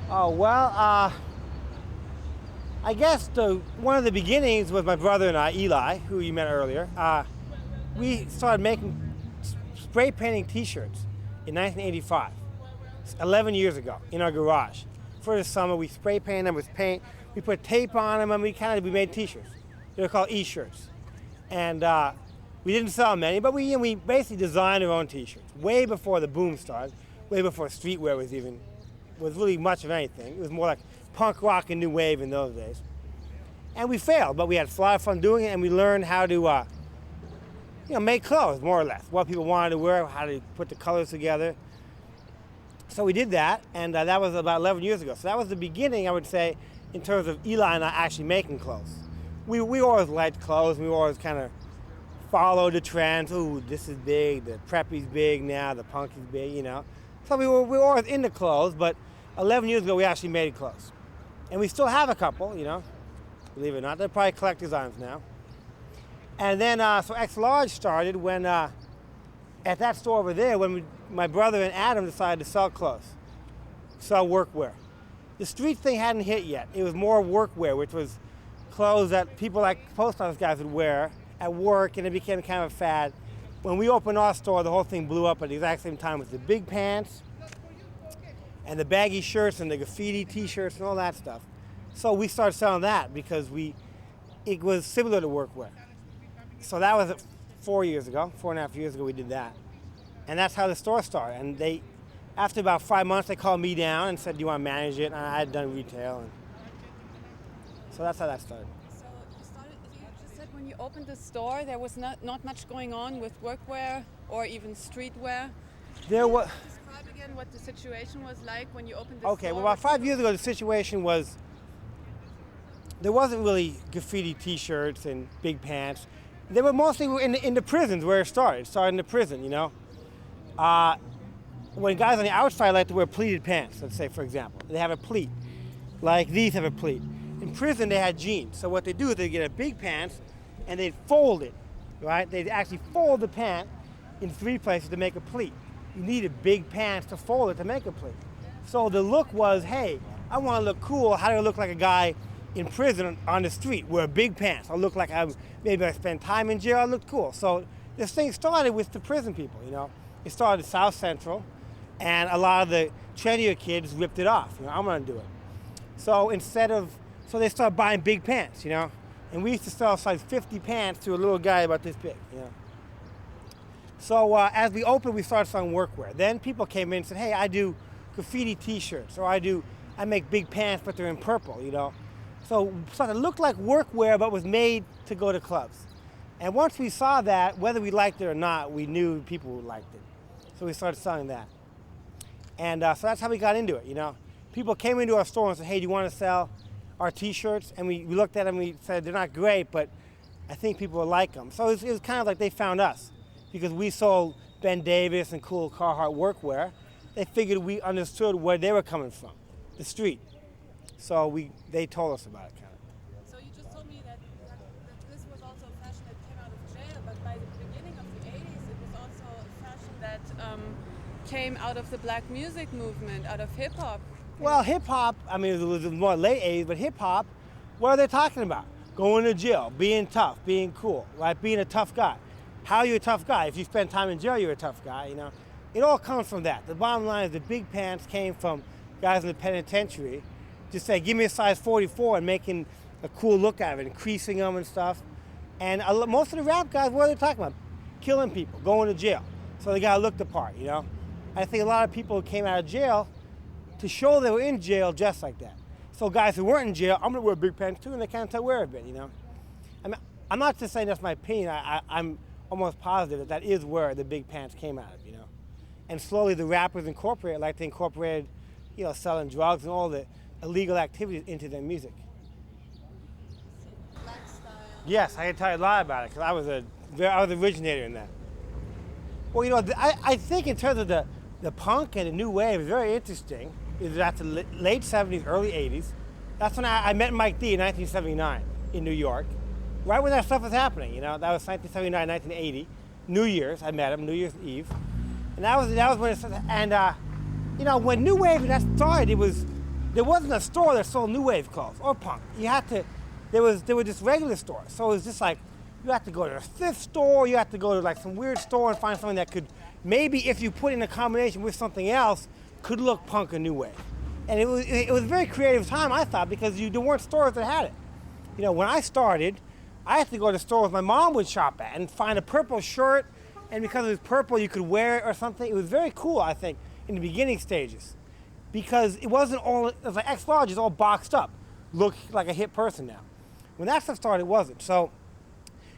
Oh, well, I guess one of the beginnings was my brother and I, Eli, who you met earlier. We started making spray painting t-shirts in 1985, 11 years ago, in our garage. For the summer, we spray painted them with paint. We put tape on them, and we made t-shirts. They were called e-shirts. And we didn't sell many, but we basically designed our own t-shirts way before the boom started, way before streetwear was really much of anything. It was more like punk rock and new wave in those days. And we failed, but we had a lot of fun doing it, and we learned how to make clothes, more or less, what people wanted to wear, how to put the colors together. So we did that, and that was about 11 years ago. So that was the beginning, I would say, in terms of Eli and I actually making clothes. We always liked clothes. We always kind of followed the trends. Ooh, this is big, the preppy's big now, the punk is big, you know. So we were always into clothes, but 11 years ago we actually made clothes. And we still have a couple, you know, believe it or not. They're probably collector's items now. And then, so XLARGE started when, at that store over there, when my brother and Adam decided to sell clothes, sell workwear. The street thing hadn't hit yet. It was more workwear, which was clothes that people like post office guys would wear at work, and it became kind of a fad. When we opened our store, the whole thing blew up at the exact same time with the big pants and the baggy shirts and the graffiti t-shirts and all that stuff. So we started selling that because it was similar to workwear. So that was 4.5 years ago, we did that. And that's how the store started. And after about 5 months, they called me down and said, do you want to manage it? And I had done retail. And so that's how that started. So you just said when you opened the store, there was not much going on with workwear or even streetwear. There was. Describe again what the situation was like when you opened the store. Okay, well, about 5 years ago, the situation was there wasn't really graffiti t-shirts and big pants. They were mostly in the prisons where it started. It started in the prison, you know. When guys on the outside like to wear pleated pants, let's say, for example, they have a pleat, like these have a pleat. In prison, they had jeans. So what they do is they get a big pants and they'd fold it, right? They'd actually fold the pant in 3 places to make a pleat. You needed big pants to fold it to make a pleat. So the look was, hey, I want to look cool. How do I look like a guy in prison on the street? Wear big pants. I look like maybe I spent time in jail. I look cool. So this thing started with the prison people, you know. It started at South Central, and a lot of the trendier kids ripped it off. You know, I'm going to do it. So so they started buying big pants, you know. And we used to sell size 50 pants to a little guy about this big, you know. So as we opened, we started selling workwear. Then people came in and said, hey, I do graffiti t-shirts, or I make big pants, but they're in purple, you know. So it looked like workwear, but was made to go to clubs. And once we saw that, whether we liked it or not, we knew people liked it. So we started selling that. And so that's how we got into it, you know. People came into our store and said, hey, do you want to sell our t-shirts? And we looked at them and we said, they're not great, but I think people will like them. So it was kind of like they found us because we sold Ben Davis and cool Carhartt workwear. They figured we understood where they were coming from, the street. So they told us about it, kind of. So you just told me that this was also a fashion that came out of jail, but by the beginning of the 80s, it was also a fashion that came out of the black music movement, out of hip-hop. Well, hip-hop, I mean, it was more late 80s, but hip-hop, what are they talking about? Going to jail, being tough, being cool, right? Being a tough guy. How are you a tough guy? If you spend time in jail, you're a tough guy, you know? It all comes from that. The bottom line is the big pants came from guys in the penitentiary just say, give me a size 44 and making a cool look out of it, increasing them and stuff. And most of the rap guys, what are they talking about? Killing people, going to jail. So they got to look the part, you know? I think a lot of people came out of jail to show they were in jail just like that. So guys who weren't in jail, I'm going to wear big pants too, and they kind of wear a bit, you know? I mean, I'm not just saying that's my opinion. I'm almost positive that is where the big pants came out of, you know? And slowly the rappers incorporated, like they incorporated, you know, selling drugs and all the illegal activities into their music. Black style. Yes, I can tell you a lot about it because I was the originator in that. Well, you know, I think in terms of the punk and the new wave is very interesting. It was at the late 70s, early 80s. That's when I met Mike D in 1979 in New York, right when that stuff was happening. You know, that was 1979, 1980, New Year's. I met him New Year's Eve, and that was when it started. And you know, when new wave that started, it was there wasn't a store that sold new wave clothes or punk. You had to, there were just regular stores. So it was just like, you had to go to a thrift store, you had to go to like some weird store and find something that could, maybe if you put in a combination with something else, could look punk or new wave. And it was a very creative time, I thought, because there weren't stores that had it. You know, when I started, I had to go to stores my mom would shop at and find a purple shirt, and because it was purple, you could wear it or something. It was very cool, I think, in the beginning stages, because it wasn't all, it was like XLARGE is all boxed up, look like a hip person now. When that stuff started, it wasn't. So,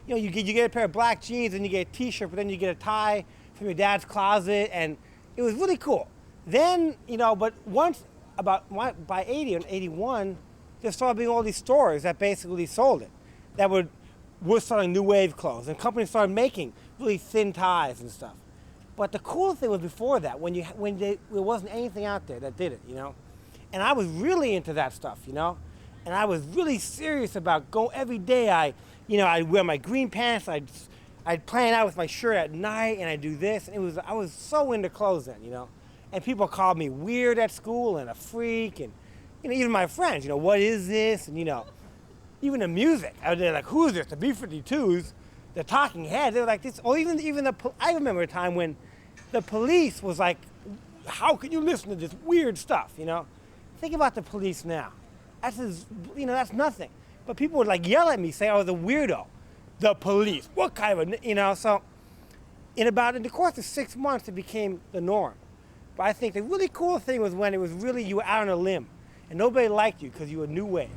you know, you get a pair of black jeans and you get a t-shirt, but then you get a tie from your dad's closet, and it was really cool. Then, you know, but once, by 80 and 81, there started being all these stores that basically sold it, that were selling new wave clothes, and companies started making really thin ties and stuff. But the cool thing was before that, there wasn't anything out there that did it, you know? And I was really into that stuff, you know? And I was really serious about every day I'd wear my green pants, I'd plan out with my shirt at night, and I'd do this, and I was so into clothes then, you know? And people called me weird at school and a freak, and, you know, even my friends, you know, what is this? And, you know, even the music, they're like, who is this? The B-52s, the Talking Heads, they were like this, or I remember a time when the Police was like, how can you listen to this weird stuff, you know? Think about the Police now. That's nothing. But people would like yell at me, say I was a weirdo. The Police, what kind of a, you know, so in the course of 6 months, it became the norm. But I think the really cool thing was when it was really, you were out on a limb, and nobody liked you because you were new wave.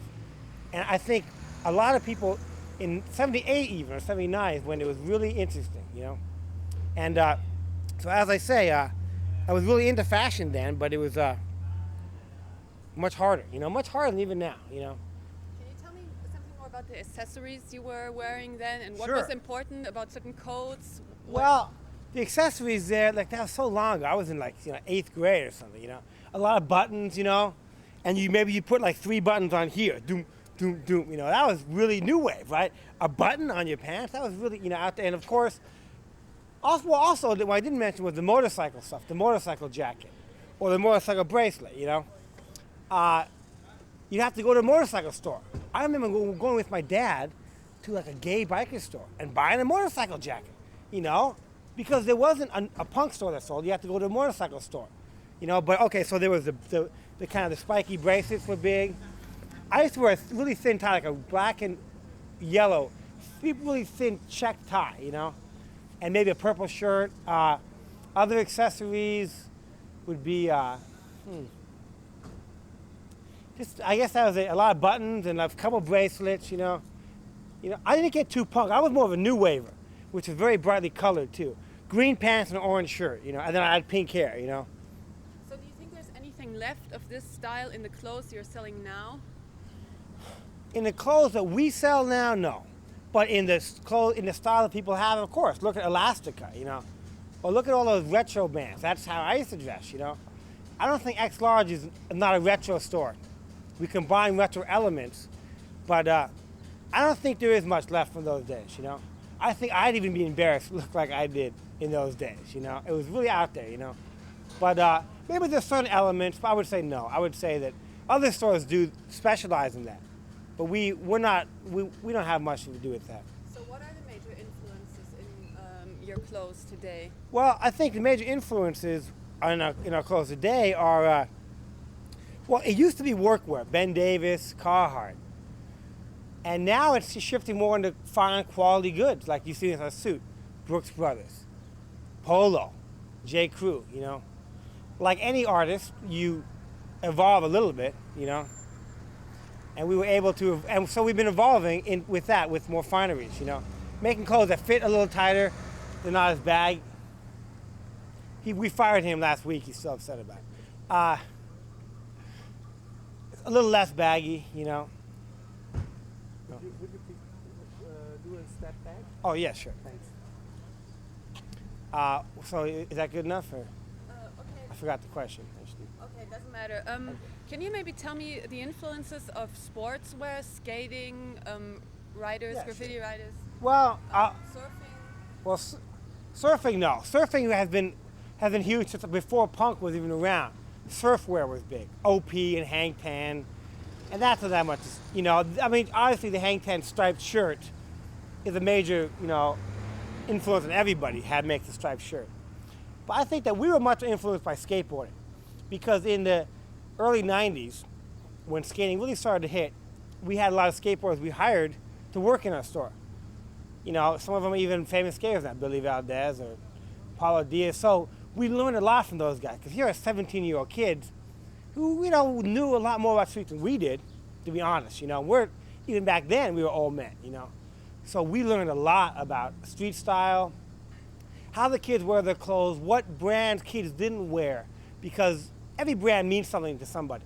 And I think a lot of people in 78 even, or 79 is when it was really interesting, you know? And so as I say, I was really into fashion then, but it was much harder, you know, much harder than even now, you know? Can you tell me something more about the accessories you were wearing then, and what Sure. was important about certain coats? Well, the accessories there, like that was so long ago. I was in like, you know, 8th grade or something, you know? A lot of buttons, you know? And maybe you put like 3 buttons on here, doom, doom, doom, you know? That was really new wave, right? A button on your pants, that was really, you know, out there. And of course, also what I didn't mention was the motorcycle stuff, the motorcycle jacket, or the motorcycle bracelet, you know? You'd have to go to a motorcycle store. I remember going with my dad to like a gay biker store and buying a motorcycle jacket, you know? Because there wasn't a punk store that sold, you had to go to a motorcycle store, you know? But okay, so there was the kind of the spiky bracelets were big. I used to wear a really thin tie, like a black and yellow, really thin check tie, you know? And maybe a purple shirt. Other accessories would be, I guess that was a lot of buttons and a couple bracelets, you know? I didn't get too punk. I was more of a new waver, which was very brightly colored too. Green pants and an orange shirt, you know, and then I had pink hair, you know? So do you think there's anything left of this style in the clothes you're selling now? In the clothes that we sell now, no. But in the style that people have, of course. Look at Elastica, you know? Or look at all those retro bands. That's how I used to dress, you know? I don't think XLARGE is not a retro store. We combine retro elements, but I don't think there is much left from those days, you know? I think I'd even be embarrassed to look like I did in those days, you know? It was really out there, you know? But maybe there's certain elements, but I would say no. I would say that other stores do specialize in that. But we don't have much to do with that. So what are the major influences in your clothes today? Well, I think the major influences in our clothes today are, well, it used to be workwear, Ben Davis, Carhartt. And now it's shifting more into fine quality goods, like you see in our suit, Brooks Brothers, Polo, J. Crew, you know. Like any artist, you evolve a little bit, you know. And we were able to, and so we've been evolving with more fineries, you know. Making clothes that fit a little tighter, they're not as baggy. We fired him last week, he's still upset about it. A little less baggy, you know. Would you do a step back? Oh, yeah, sure. Thanks. So is that good enough? Or? Okay. I forgot the question, actually. Okay, doesn't matter. Can you maybe tell me the influences of sportswear, skating, riders, Yeah, graffiti sure. riders, Well, surfing? surfing, no. Surfing has been huge since before punk was even around. Surfwear was big, OP and Hang Ten, and that's not that much, you know. I mean, obviously the Hang Ten striped shirt is a major, you know, influence on everybody had makes a striped shirt. But I think that we were much influenced by skateboarding, because in the early 90s, when skating really started to hit, we had a lot of skateboarders we hired to work in our store. You know, some of them are even famous skaters now, Billy Valdez or Paulo Diaz. So we learned a lot from those guys, because here are 17-year-old kids who, you know, knew a lot more about street than we did, to be honest. You know, even back then, we were old men, you know. So we learned a lot about street style, how the kids wear their clothes, what brands kids didn't wear, because every brand means something to somebody.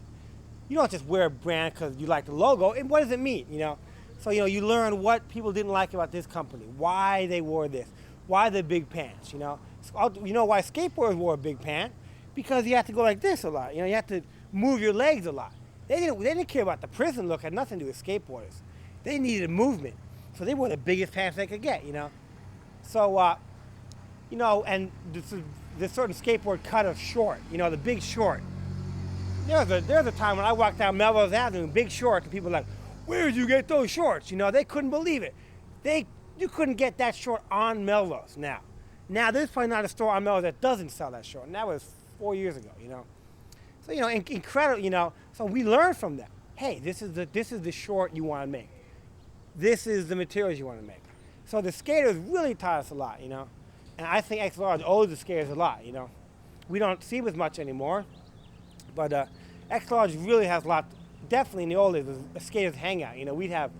You don't just wear a brand because you like the logo, and what does it mean, you know? So, you know, you learn what people didn't like about this company, why they wore this, why the big pants, you know? So, you know why skateboarders wore a big pant? Because you have to go like this a lot, you know, you have to move your legs a lot. They didn't care about the prison look, it had nothing to do with skateboarders. They needed movement, so they wore the biggest pants they could get, you know? So, you know, and this certain skateboard cut of short, you know, the big short. There was a time when I walked down Melrose Avenue in big shorts, and people were like, "Where did you get those shorts?" You know, they couldn't believe it. You couldn't get that short on Melrose now. Now, there's probably not a store on Melrose that doesn't sell that short, and that was 4 years ago, you know. So, you know, incredible, you know, so we learned from them. Hey, this is the short you want to make. This is the materials you want to make. So the skaters really taught us a lot, you know. And I think XLARGE owes the skaters a lot, you know. We don't see them as much anymore, but XLARGE really has a lot. Definitely in the old days, the skaters hangout. You know, we'd have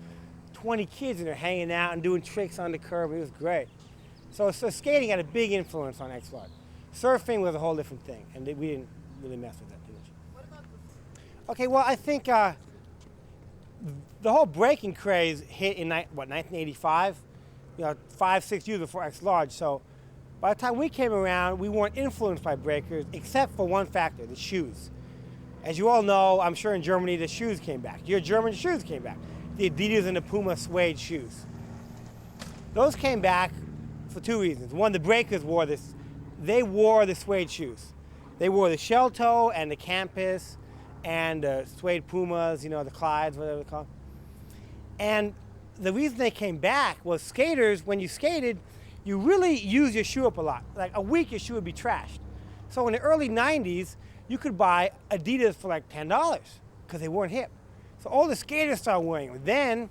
20 kids in there hanging out and doing tricks on the curb. It was great. So skating had a big influence on XLARGE. Surfing was a whole different thing, and we didn't really mess with that too much. What about the Okay, well, I think the whole breaking craze hit in 1985. You know, 5-6 years before XLARGE. So by the time we came around, we weren't influenced by breakers, except for one factor: the shoes. As you all know, I'm sure in Germany the shoes came back. Your German shoes came back. The Adidas and the Puma suede shoes. Those came back for two reasons. One, the breakers wore this. They wore the suede shoes. They wore the shell toe and the campus and the suede Pumas, you know, the Clydes, whatever they're called. And the reason they came back was skaters, when you skated, you really used your shoe up a lot. Like a week, your shoe would be trashed. So in the early 90s, you could buy Adidas for like $10 because they weren't hip. So all the skaters started wearing them. Then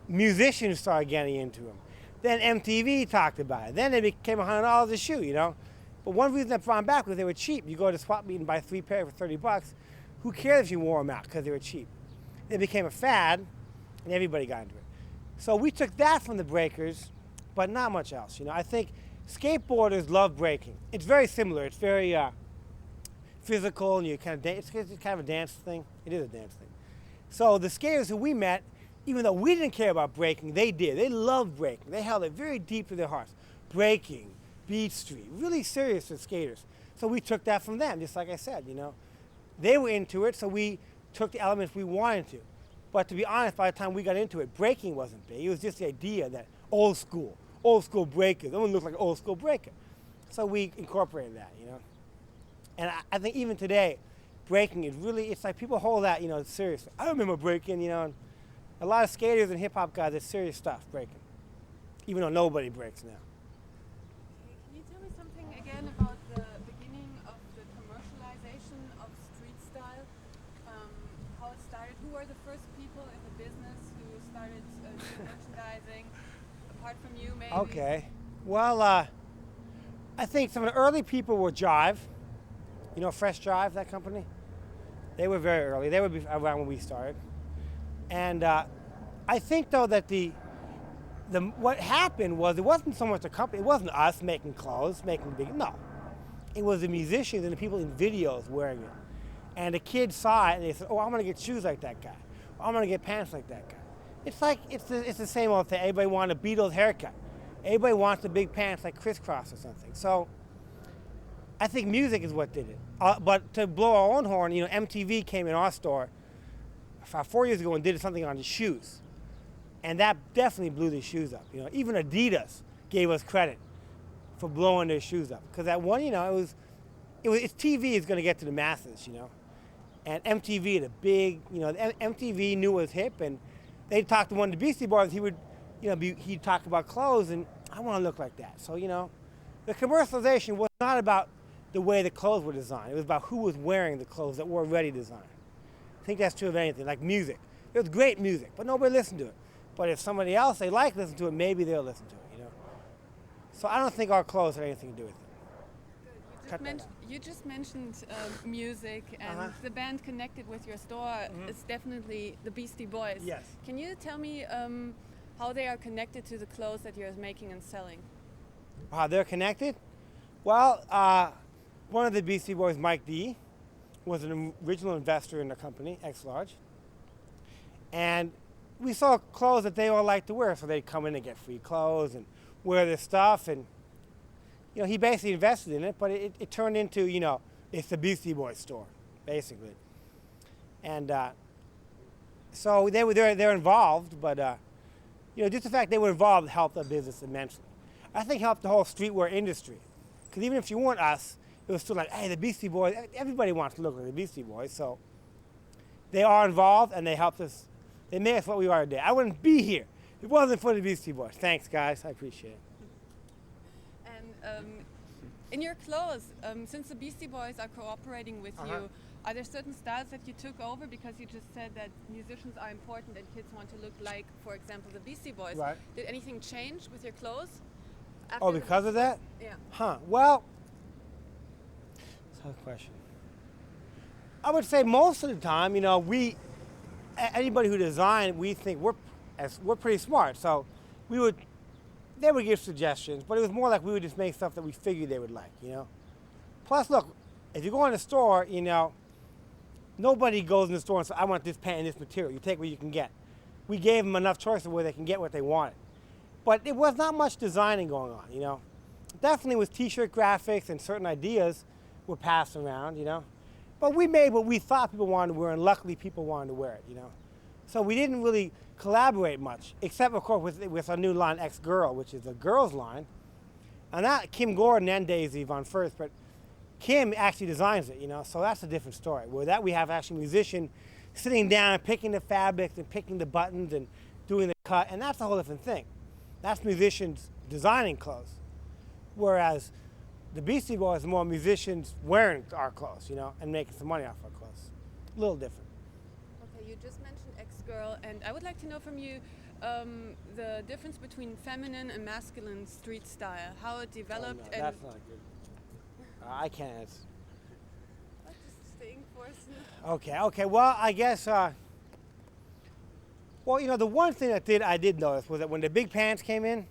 musicians started getting into them. Then MTV talked about it. Then they became $100 a shoe, you know. But one reason they brought them back was they were cheap. You go to swap meet and buy 3 pairs for $30. Who cares if you wore them out because they were cheap? They became a fad, and everybody got into it. So we took that from the breakers, but not much else. You know, I think skateboarders love breaking. It's very similar. It's very physical, and you kind of dance. It's kind of a dance thing. It is a dance thing. So the skaters who we met, even though we didn't care about breaking, they did. They loved breaking. They held it very deep to their hearts. Breaking, Beat Street, really serious as skaters. So we took that from them, just like I said, you know. They were into it, so we took the elements we wanted to. But to be honest, by the time we got into it, breaking wasn't big. It was just the idea that old school breakers. Everyone looked like an old school breaker. So we incorporated that, you know. And I think even today, breaking is really, it's like people hold that, you know, seriously. I remember breaking, you know, and a lot of skaters and hip hop guys, it's serious stuff, breaking. Even though nobody breaks now. Can you tell me something again about the beginning of the commercialization of street style? How it started? Who were the first people in the business who started doing merchandising, apart from you, maybe? Okay. Well, I think some of the early people were Jive. You know Fresh Jive, that company? They were very early. They were around when we started. And I think, though, that what happened was it wasn't so much the company. It wasn't us making clothes, making big. No. It was the musicians and the people in videos wearing it. And the kids saw it and they said, "Oh, I'm going to get shoes like that guy. I'm going to get pants like that guy." It's like, it's the same old thing. Everybody wanted a Beatles haircut. Everybody wants the big pants like crisscross or something. So I think music is what did it. But to blow our own horn, you know, MTV came in our store 4 years ago and did something on the shoes. And that definitely blew the shoes up. You know, even Adidas gave us credit for blowing their shoes up. Because that one, you know, it's TV is going to get to the masses, you know. And MTV, the big, you know, MTV knew it was hip, and they'd talk to one of the Beastie Boys. He would, you know, he'd talk about clothes, and I want to look like that. So, you know, the commercialization was not about the way the clothes were designed. It was about who was wearing the clothes that were already designed. I think that's true of anything, like music. It was great music, but nobody listened to it. But if somebody else they like listen to it, maybe they'll listen to it, you know. So I don't think our clothes had anything to do with it. You just mentioned music, and the band connected with your store is definitely the Beastie Boys. Yes. Can you tell me how they are connected to the clothes that you're making and selling? How they're connected? Well, one of the Beastie Boys, Mike D, was an original investor in the company, XLARGE. And we saw clothes that they all liked to wear, so they'd come in and get free clothes and wear this stuff. And you know, he basically invested in it, but it turned into, you know, it's the Beastie Boys store, basically. And so they're involved, but you know, just the fact they were involved helped the business immensely. I think helped the whole streetwear industry, because even if you weren't us, it was still like, hey, the Beastie Boys. Everybody wants to look like the Beastie Boys, so they are involved and they helped us. They made us what we are today. I wouldn't be here if it wasn't for the Beastie Boys. Thanks, guys. I appreciate it. In your clothes, since the Beastie Boys are cooperating with you, are there certain styles that you took over? Because you just said that musicians are important and kids want to look like, for example, the Beastie Boys. Right. Did anything change with your clothes? Oh, because of that? Yeah. Huh. Well, that's a question. I would say most of the time, you know, anybody who designed, we think we're pretty smart. So they would give suggestions, but it was more like we would just make stuff that we figured they would like, you know. Plus, look, if you go in the store, you know, nobody goes in the store and says, I want this pant and this material. You take what you can get. We gave them enough choice of where they can get what they wanted. But it was not much designing going on, you know. Definitely with t-shirt graphics and certain ideas were passed around, you know. But we made what we thought people wanted to wear, and luckily people wanted to wear it, you know. So we didn't really collaborate much, except, of course, with our new line, X-Girl, which is a girls' line. And that, Kim Gordon and Daisy Von First, but Kim actually designs it, you know, so that's a different story. Where that we have actually a musician sitting down and picking the fabrics and picking the buttons and doing the cut, and that's a whole different thing. That's musicians designing clothes. Whereas the Beastie Boys are more musicians wearing our clothes, you know, and making some money off our clothes. A little different. Okay, you just mentioned X-Girl, and I would like to know from you the difference between feminine and masculine street style, how it developed. Oh, no, that's not good. I can't answer. What is staying force? Okay. Well, I guess. Well, you know, the one thing I did notice was that when the big pants came in,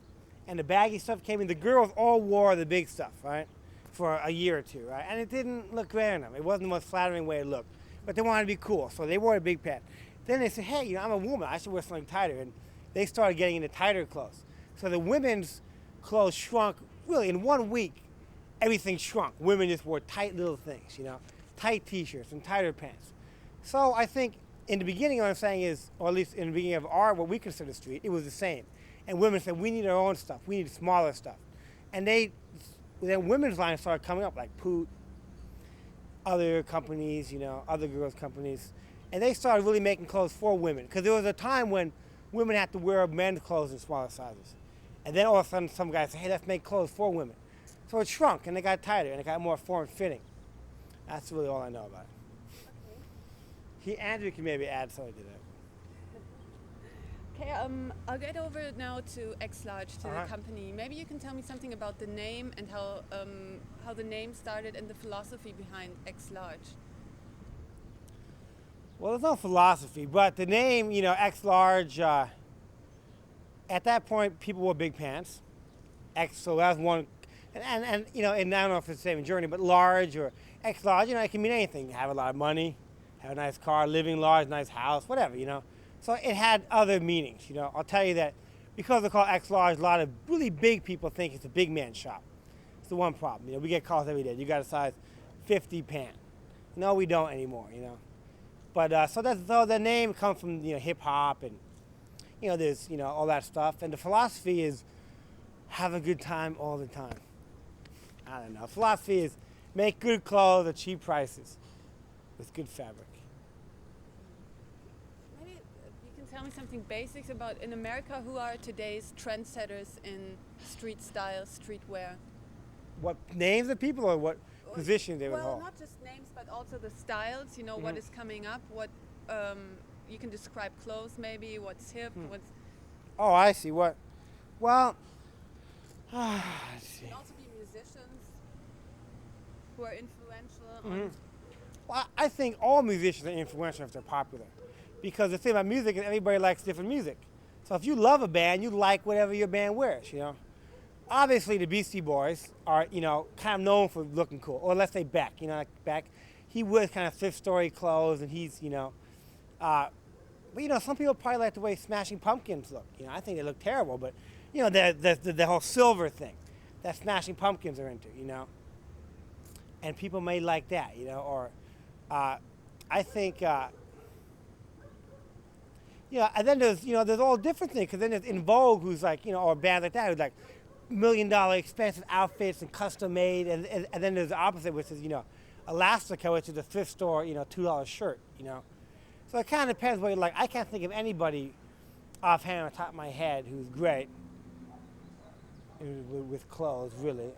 and the baggy stuff came in, the girls all wore the big stuff, right, for a year or two, right, and it didn't look great on them. It wasn't the most flattering way to look, but they wanted to be cool, so they wore a big pant. Then they said, hey, you know, I'm a woman, I should wear something tighter, and they started getting into tighter clothes. So the women's clothes shrunk, really, in 1 week. Everything shrunk. Women just wore tight little things, you know, tight t-shirts and tighter pants. So I think in the beginning, what I'm saying is, or at least in the beginning of what we consider street, it was the same. And women said, we need our own stuff. We need smaller stuff. And then women's lines started coming up, like Poot, other companies, you know, other girls' companies. And they started really making clothes for women. Because there was a time when women had to wear men's clothes in smaller sizes. And then all of a sudden, some guys said, hey, let's make clothes for women. So it shrunk, and it got tighter, and it got more form-fitting. That's really all I know about it. Andrew can maybe add something to that. Okay, I'll get over now to XLARGE, to the company. Maybe you can tell me something about the name and how the name started and the philosophy behind XLARGE. Well, there's no philosophy, but the name, you know, XLARGE, at that point, people wore big pants. So that was one. And you know, and I don't know if it's the same in Germany, but large or XLARGE, you know, it can mean anything. Have a lot of money, have a nice car, living large, nice house, whatever, you know. So it had other meanings, you know. I'll tell you that because they call XLARGE, a lot of really big people think it's a big man shop. It's the one problem, you know. We get calls every day. You got a size 50 pant. No, we don't anymore, you know. But so the name comes from, you know, hip hop and, you know, there's, you know, all that stuff. And the philosophy is have a good time all the time. I don't know. Philosophy is make good clothes at cheap prices with good fabric. Maybe you can tell me something basics about in America. Who are today's trendsetters in street style, streetwear? What names of people or what positions they would Well, hold? not just names, but also the styles. You know, what is coming up. What you can describe clothes, maybe what's hip, what's. Oh, I see. What? Well, let's see. Can also be musicians who are influential. Well, I think all musicians are influential if they're popular. Because the thing about music is everybody likes different music. So if you love a band, you like whatever your band wears, you know. Obviously, the Beastie Boys are, you know, kind of known for looking cool. Or let's say Beck, you know, like Beck. He wears kind of thrift store clothes, and he's, you know. But, you know, some people probably like the way Smashing Pumpkins look. You know, I think they look terrible, but, you know, the whole silver thing that Smashing Pumpkins are into, you know. And people may like that, you know, or I think, you know, and then there's all different things, because then there's In Vogue, who's like, you know, or a band like that, who's like $1 million expensive outfits and custom made, and then there's the opposite, which is, you know, Elastica, which is a thrift store, you know, $2 shirt, you know. So it kind of depends what you like. I can't think of anybody offhand on the top of my head who's great with clothes, really.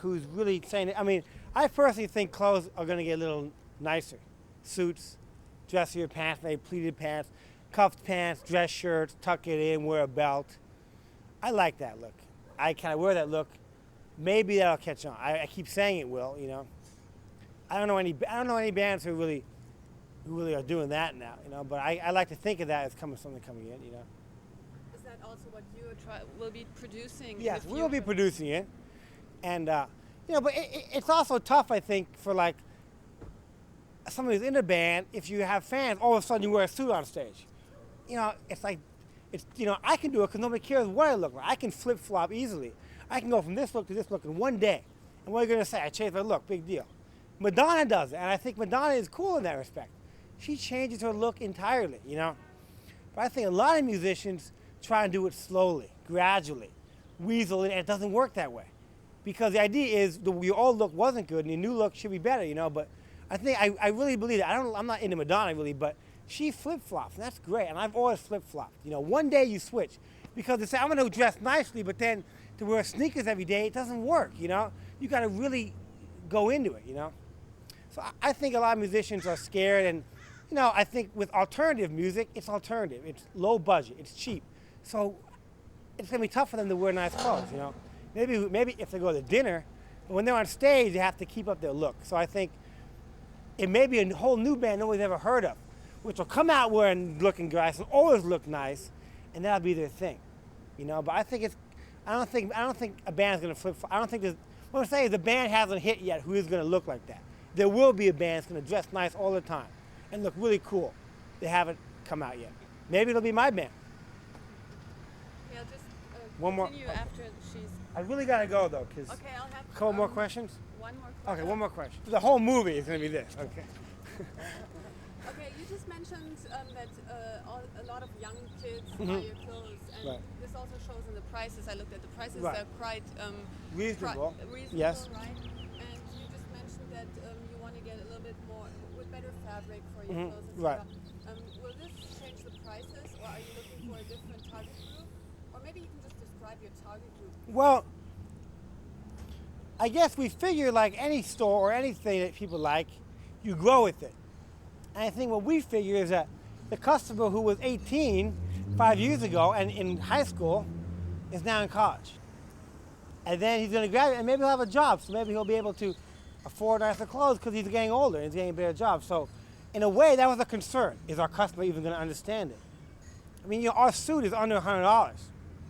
Who's really saying it. I mean, I personally think clothes are going to get a little nicer. Suits, dressier pants, maybe pleated pants, cuffed pants, dress shirts, tuck it in, wear a belt. I like that look. I kind of wear that look. Maybe that'll catch on. I keep saying it will, you know. I don't know any bands who really are doing that now, you know. But I like to think of that as something coming in, you know. Is that also what you will be producing? Yes, we will be producing it. And, you know, but it's also tough, I think, for like somebody who's in a band, if you have fans, all of a sudden you wear a suit on stage. You know, it's like, you know, I can do it because nobody cares what I look like. I can flip-flop easily. I can go from this look to this look in one day. And what are you going to say? I changed my look, big deal. Madonna does it, and I think Madonna is cool in that respect. She changes her look entirely, you know. But I think a lot of musicians try and do it slowly, gradually, weasel it, and it doesn't work that way. Because the idea is your old look wasn't good and your new look should be better, you know. But I think I really believe that. I'm not into Madonna really, but she flip-flops, and that's great. And I've always flip-flopped. You know, one day you switch. Because they say, I'm going to dress nicely, but then to wear sneakers every day, it doesn't work, you know. You got to really go into it, you know. So I think a lot of musicians are scared, and, you know, I think with alternative music, it's alternative. It's low budget. It's cheap. So it's going to be tough for them to wear nice clothes, you know. Maybe if they go to dinner, but when they're on stage, they have to keep up their look. So I think it may be a whole new band nobody's ever heard of, which will come out looking nice and always look nice, and that'll be their thing, you know. But I don't think a band's gonna flip. I don't think there's. What I'm saying is the band hasn't hit yet who is gonna look like that. There will be a band that's gonna dress nice all the time and look really cool. They haven't come out yet. Maybe it'll be my band. Yeah, just One more. continue after she's. I really gotta go though, cause Okay, I'll have a couple more questions. one more question. Okay, one more question. The whole movie is gonna be this. Okay. Okay, you just mentioned that a lot of young kids buy your clothes, and Right. this also shows in the prices. I looked at the prices; Right. they're quite Reasonable. reasonable, Yes. right? And you just mentioned that you want to get a little bit more with better fabric for your clothes, etc. Right. Will this change the prices, or are you looking for a different target group? Or maybe you can just describe your target group. Well, I guess we figure like any store or anything that people like, you grow with it. And I think what we figure is that the customer who was 18 5 years ago and in high school is now in college. And then he's going to graduate and maybe he'll have a job. So maybe he'll be able to afford nicer clothes because he's getting older and he's getting a better job. So in a way, that was a concern. Is our customer even going to understand it? I mean, you know, our suit is under $100.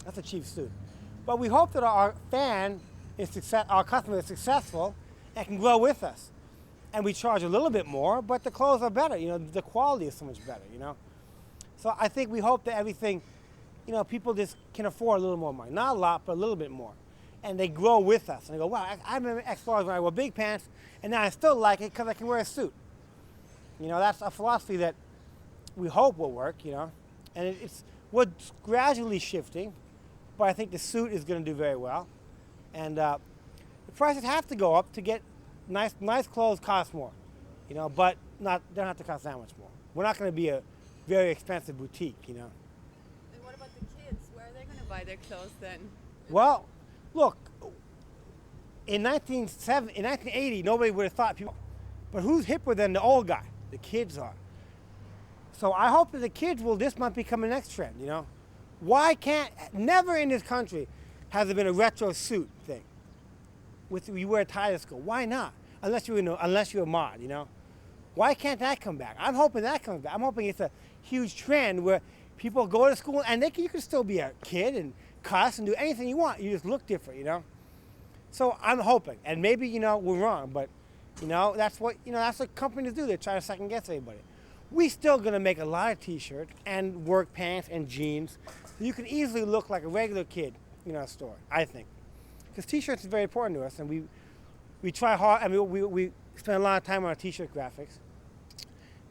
That's a cheap suit. But we hope that our our customer is successful and can grow with us. And we charge a little bit more, but the clothes are better. You know, the quality is so much better, you know. So I think we hope that everything, you know, people just can afford a little more money. Not a lot, but a little bit more. And they grow with us. And they go, wow, I remember XLARGE when I wore big pants, and now I still like it because I can wear a suit. You know, that's a philosophy that we hope will work, you know. And we're gradually shifting, but I think the suit is going to do very well. And the prices have to go up to get nice clothes cost more, but they don't have to cost that much more. We're not going to be a very expensive boutique, And what about the kids? Where are they going to buy their clothes then? Well, look, in 1980, nobody would have thought people, but who's hipper than the old guy? The kids are. So I hope that the kids this might become the next trend, Why can't, never in this country has there been a retro suit thing. You wear a tie to school. Why not? Unless you're a mod, Why can't that come back? I'm hoping that comes back. I'm hoping it's a huge trend where people go to school and you can still be a kid and cuss and do anything you want. You just look different, So I'm hoping, and maybe, we're wrong, but, that's what companies do. They try to second guess everybody. We're still going to make a lot of t-shirts and work pants and jeans. So you can easily look like a regular kid in our store, I think. Because t-shirts is very important to us, and we try hard. I mean, we spend a lot of time on our t-shirt graphics.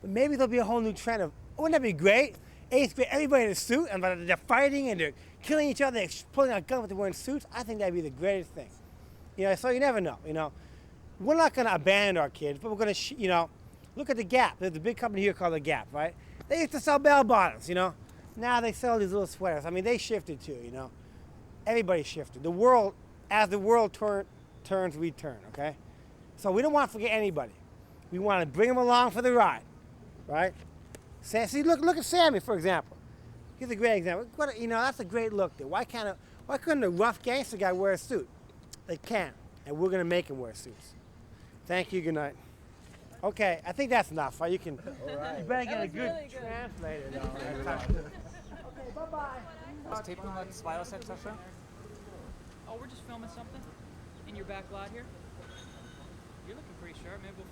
But maybe there'll be a whole new trend of, wouldn't that be great? 8th grade, everybody in a suit, and they're fighting and they're killing each other, they're pulling out guns, but they're wearing suits. I think that'd be the greatest thing. So you never know, We're not going to abandon our kids, but we're going to, look at the Gap. There's a big company here called the Gap, right? They used to sell bell bottoms, Now they sell these little sweaters. I mean, they shifted too, Everybody shifted. As the world turns, we turn, okay? So we don't want to forget anybody. We want to bring them along for the ride, right? See, look at Sammy, for example. He's a great example. That's a great look there. Why couldn't a rough gangster guy wear a suit? They can, and we're going to make him wear suits. Thank you, good night. Okay, I think that's enough, right? You can. All right. You better get a good translator, though. Okay, bye-bye. Was taping like 2 aus der Tasche? Oh, we're just filming something in your back lot here. You're looking pretty sharp. Maybe we'll